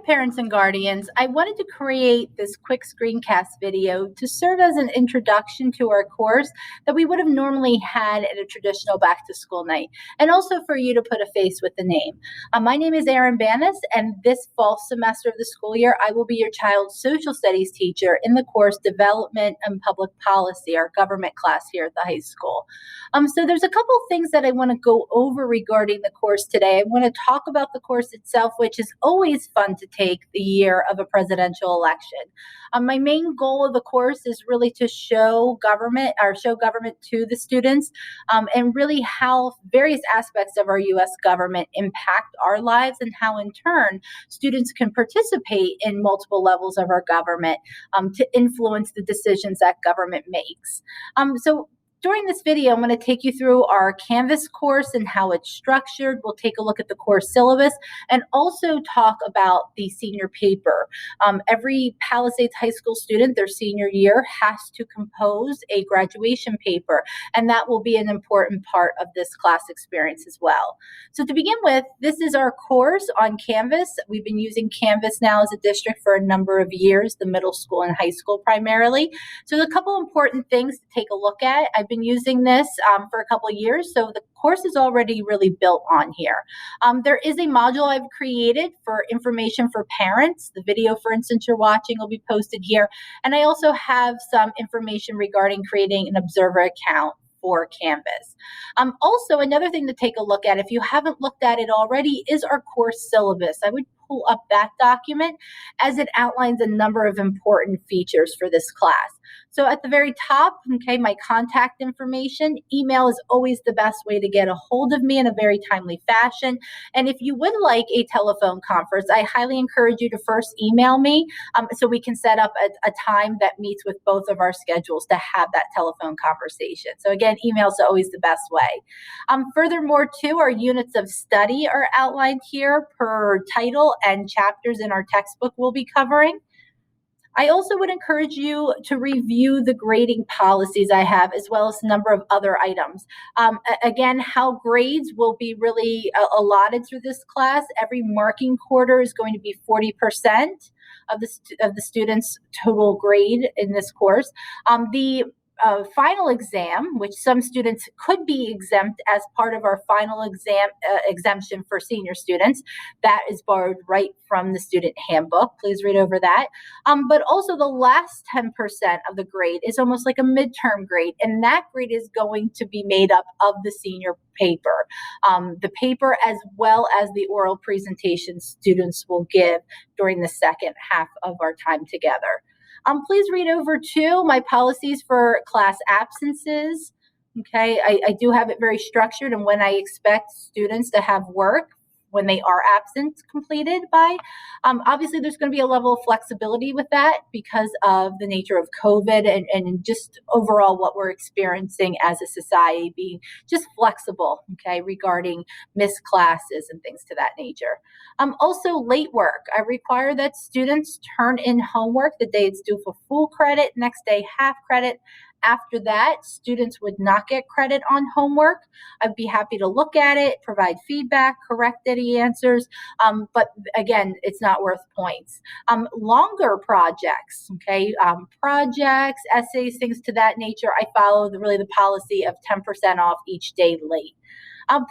parents and guardians, I wanted to create this quick screencast video to serve as an introduction to our course that we would have normally had at a traditional back to school night, and also for you to put a face with the name. My name is Erin Banas, and this fall semester of the school year, I will be your child's social studies teacher in the course Development and Public Policy, our government class here at the high school. So there's a couple things that I want to go over regarding the course today. I want to talk about the course itself, which is always fun to take the year of a presidential election. My main goal of the course is really to show government to the students, and really how various aspects of our U.S. government impact our lives, and how in turn students can participate in multiple levels of our government to influence the decisions that government makes. So during this video, I'm going to take you through our Canvas course and how it's structured. We'll take a look at the course syllabus and also talk about the senior paper. Every Palisades High School student, their senior year, has to compose a graduation paper, and that will be an important part of this class experience as well. So to begin with, this is our course on Canvas. We've been using Canvas now as a district for a number of years, the middle school and high school primarily. So there's a couple important things to take a look at. I've been using this for a couple of years, so the course is already really built on here. There is a module I've created for information for parents. The video, for instance, you're watching will be posted here. And I also have some information regarding creating an observer account for Canvas. Also, another thing to take a look at, if you haven't looked at it already, is our course syllabus. I would pull up that document as it outlines a number of important features for this class. So at the very top, my contact information. Email is always the best way to get a hold of me in a very timely fashion. And if you would like a telephone conference, I highly encourage you to first email me so we can set up a time that meets with both of our schedules to have that telephone conversation. So again, email is always the best way. Furthermore, too, our units of study are outlined here per title and chapters in our textbook we'll be covering. I also would encourage you to review the grading policies I have, as well as a number of other items. Again, how grades will be really allotted through this class. Every marking quarter is going to be 40% of the student's total grade in this course. The final exam, which some students could be exempt as part of our final exam exemption for senior students, that is borrowed right from the student handbook. Please read over that. But also the last 10% of the grade is almost like a midterm grade, and that grade is going to be made up of the senior paper. The paper, as well as the oral presentation students will give during the second half of our time together. Please read over too my policies for class absences. I do have it very structured, and when I expect students to have work when they are absent completed by. Obviously, there's going to be a level of flexibility with that because of the nature of COVID and just overall what we're experiencing as a society, being just flexible, regarding missed classes and things to that nature. Also, late work. I require that students turn in homework the day it's due for full credit, next day half credit. After that, students would not get credit on homework. I'd be happy to look at it, provide feedback, correct any answers, but again, it's not worth points. Longer projects, projects, essays, things to that nature, I follow the policy of 10% off each day late.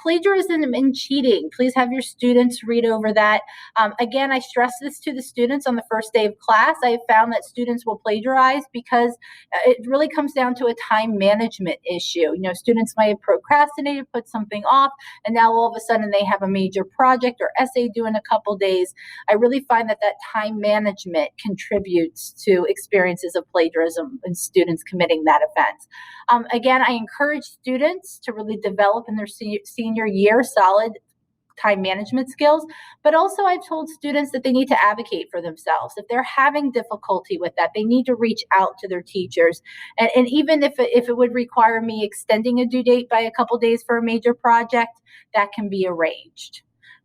Plagiarism and cheating. Please have your students read over that. Again, I stress this to the students on the first day of class. I have found that students will plagiarize because it really comes down to a time management issue. Students might have procrastinated, put something off, and now all of a sudden they have a major project or essay due in a couple days. I really find that time management contributes to experiences of plagiarism and students committing that offense. Again, I encourage students to really develop in their senior year solid time management skills, but also I've told students that they need to advocate for themselves. If they're having difficulty with that, they need to reach out to their teachers. And even if it would require me extending a due date by a couple days for a major project, that can be arranged.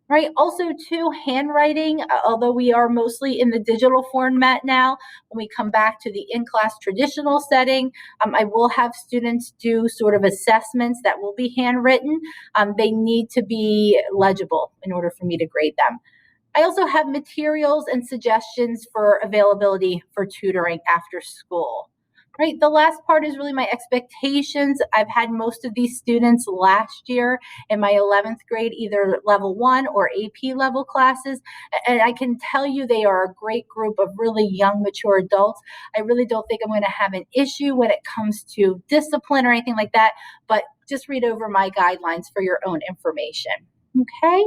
Right. Also, too, handwriting, although we are mostly in the digital format now, when we come back to the in-class traditional setting, I will have students do sort of assessments that will be handwritten. They need to be legible in order for me to grade them. I also have materials and suggestions for availability for tutoring after school. Right. The last part is really my expectations. I've had most of these students last year in my 11th grade, either level 1 or AP level classes. And I can tell you they are a great group of really young, mature adults. I really don't think I'm going to have an issue when it comes to discipline or anything like that, but just read over my guidelines for your own information. Okay.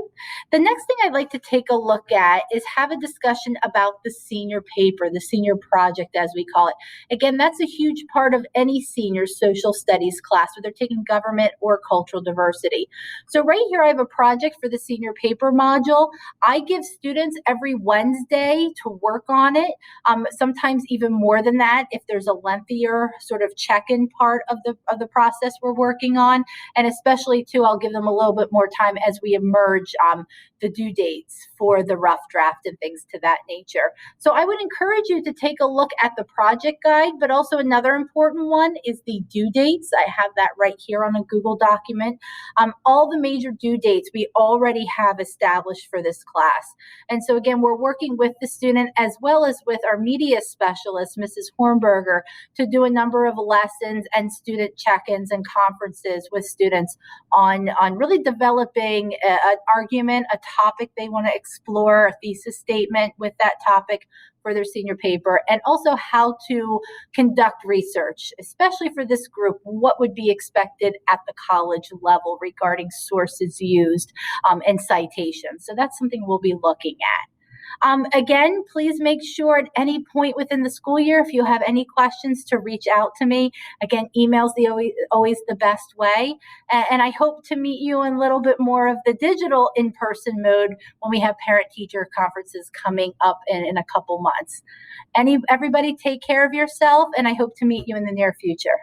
The next thing I'd like to take a look at is have a discussion about the senior paper, the senior project, as we call it. Again, that's a huge part of any senior's social studies class, whether they're taking government or cultural diversity. So right here, I have a project for the senior paper module. I give students every Wednesday to work on it. Sometimes even more than that, if there's a lengthier sort of check-in part of the process we're working on. And especially too, I'll give them a little bit more time as we emerge the due dates for the rough draft and things to that nature. So I would encourage you to take a look at the project guide, but also another important one is the due dates. I have that right here on a Google document. All the major due dates we already have established for this class. And so again, we're working with the student as well as with our media specialist, Mrs. Hornberger, to do a number of lessons and student check-ins and conferences with students on really developing an argument, a topic they want to explore, a thesis statement with that topic for their senior paper, and also how to conduct research, especially for this group, what would be expected at the college level regarding sources used and citations. So that's something we'll be looking at. Again, please make sure at any point within the school year, if you have any questions, to reach out to me. Again, email's always the best way. And I hope to meet you in a little bit more of the digital in-person mode when we have parent-teacher conferences coming up in a couple months. Everybody take care of yourself, and I hope to meet you in the near future.